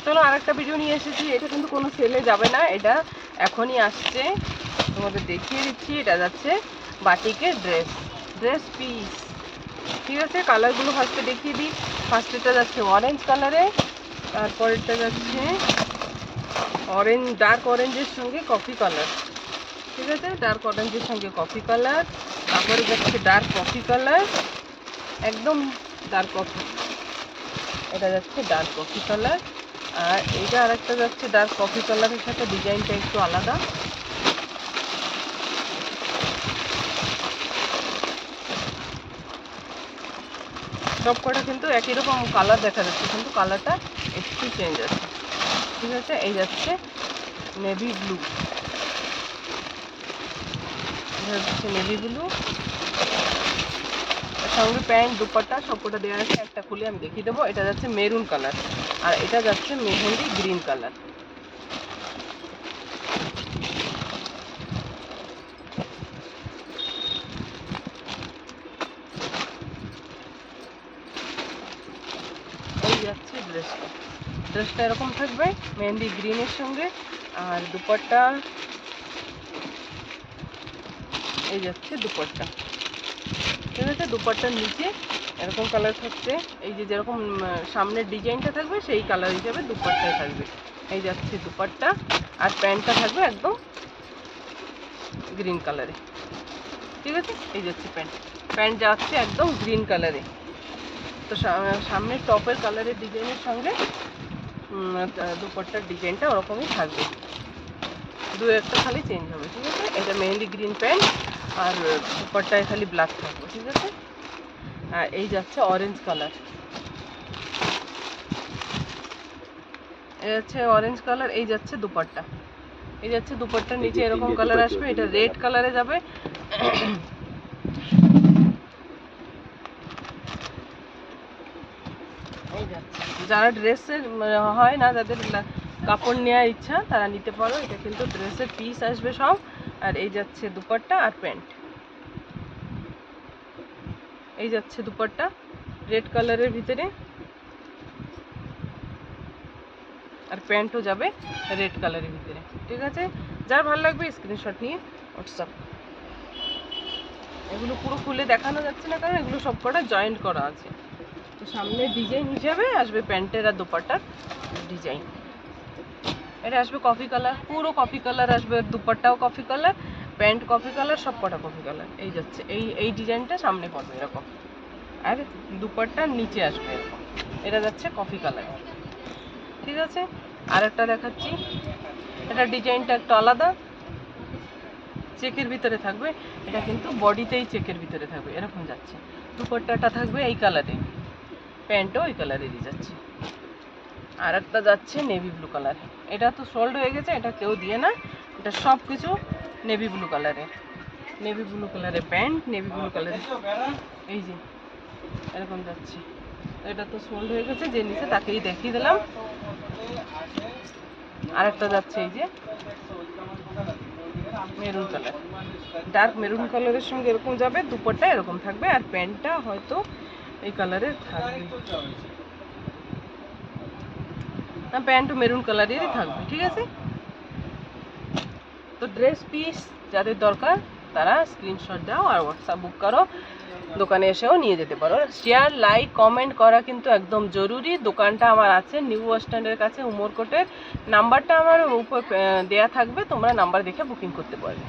চলো আরেকটা ভিডিও নিয়ে এসেছি। এটা কিন্তু কোনো সেলে যাবে না, এটা এখনই আসছে, তোমাদের দেখিয়ে দিচ্ছি। এটা যাচ্ছে বাটিকের ড্রেস পিস, ঠিক আছে। কালারগুলো ফার্স্টে দেখিয়ে দিই। ফার্স্টেটা যাচ্ছে অরেঞ্জ কালারে, তারপরেরটা যাচ্ছে ডার্ক অরেঞ্জের সঙ্গে কফি কালার, ঠিক আছে, ডার্ক অরেঞ্জের সঙ্গে কফি কালার। তারপরে যাচ্ছে ডার্ক কফি কালার, একদম ডার্ক কফি, এটা যাচ্ছে ডার্ক কফি কালার। আর এইটা আরেকটা যাচ্ছে ডার্ক কফি কালারের সাথে ডিজাইনটা একটু আলাদা। সব কটা কিন্তু একই রকম কালার দেখা যাচ্ছে, কিন্তু কালারটা একটু চেঞ্জ আছে, ঠিক আছে। এই যাচ্ছে নেভি ব্লু, এটা হচ্ছে নেভি ব্লু, সঙ্গে প্যান্ট দুপাট্টা সবকটা দেওয়া আছে। একটা খুলে আমি দেখিয়ে দেবো। এটা যাচ্ছে মেরুন কালার, আর এটা যাচ্ছে মেহেন্দি গ্রিন কালার। এই যাচ্ছে ড্রেসটা এরকম থাকবে মেহেন্দি গ্রিনের সঙ্গে। আর দুপাট্টা, এই যাচ্ছে দুপাট্টা, ঠিক আছে। দুপাট্টার নিচে এরকম কালার থাকছে, এই যে যেরকম সামনের ডিজাইনটা থাকবে সেই কালার হিসাবে দুপাট্টায় থাকবে। এই যাচ্ছে দুপাট্টা, আর প্যান্টটা থাকবে একদম গ্রিন কালারে, ঠিক আছে। এই যাচ্ছে প্যান্ট যাচ্ছে একদম গ্রিন কালারে। তো সামনের টপের কালারের ডিজাইনের সঙ্গে দুপাট্টার ডিজাইনটা ওরকমই থাকবে, দু একটা খালি চেঞ্জ হবে, ঠিক আছে। এটা মেহেন্দি গ্রিন প্যান্ট, আর দুপাট্টায় খালি ব্ল্যাক থাকবে, ঠিক আছে। আর এই যাচ্ছে অরেঞ্জ কালার, এই যাচ্ছে অরেঞ্জ কালার। এই যাচ্ছে দুপাট্টা, এই যাচ্ছে দুপাট্টার নিচে এরকম কালার আসবে, এটা রেড কালারে যাবে। এই যাচ্ছে, যারা ড্রেসের হয় না, যাদের কাপড় নেওয়ার ইচ্ছা তারা নিতে পারো। এটা কিন্তু ড্রেসের পিস আসবে সব। আর এই যাচ্ছে দুপাট্টা আর প্যান্ট, এই যাচ্ছে দুপাট্টা রেড কালারের ভিতরে, আর প্যান্টও যাবে রেড কালারের ভিতরে, ঠিক আছে। যার ভালো লাগবে স্ক্রিনশট নিয়ে হোয়াটসঅ্যাপ। এগুলো পুরো খুলে দেখানো যাচ্ছে না, কারণ এগুলো সব কটা জয়েন্ট করা আছে। তো সামনে ডিজাইন হিসাবে আসবে প্যান্টের আর দুপাট্টার ডিজাইন। এটা আসবে কফি কালার, পুরো কফি কালার আসবে, দুপাট্টাও coffee colour, pant coffee colour, সব কটা কফি কালার। এই যাচ্ছে এই ডিজাইনটা সামনে পড়বে এরকম, আর দুপাট্টার নিচে আসবে এরকম। এটা যাচ্ছে কফি কালার, ঠিক আছে। আরেকটা দেখাচ্ছি, এটা ডিজাইনটা একটু আলাদা, চেকের ভিতরে থাকবে। এটা কিন্তু বডিতেই চেকের ভিতরে থাকবে, এরকম যাচ্ছে। দুপাট্টাটা থাকবে এই কালারে, প্যান্টও এই কালারেরই যাচ্ছে। আর একটা যাচ্ছে নেভি ব্লু কালার, এটা তো সোল্ড হয়ে গেছে, এটা কেউ দিয়ে না, এটা সব কিছু নেভি ব্লু কালারের, নেভি ব্লু কালারের প্যান্ট, নেভি ব্লু কালারের, এই যে এরকম যাচ্ছে। এটা তো সোল্ড হয়ে গেছে, যে নিচে তাকেই দেখিয়ে দিলাম। আর একটা যাচ্ছে এই যে মেরুন কালার, ডার্ক মেরুন কালারের সঙ্গে এরকম যাবে, দুপাট্টা এরকম থাকবে, আর প্যান্টটা হয়তো এই কালারের থাকবে, না প্যান্টও মেরুন কালারেরই থাকবে, ঠিক আছে। তো ড্রেস পিস যাদের দরকার তারা স্ক্রিনশট দাও আর হোয়াটসঅ্যাপ বুক করো, দোকানে এসেও নিয়ে যেতে পারো। শেয়ার লাইক কমেন্ট করা কিন্তু একদম জরুরি। দোকানটা আমার আছে নিউ বাস স্ট্যান্ডের কাছে, উমরকোটের। নাম্বারটা আমার উপর দেয়া থাকবে, তোমরা নাম্বার দেখে বুকিং করতে পারবে।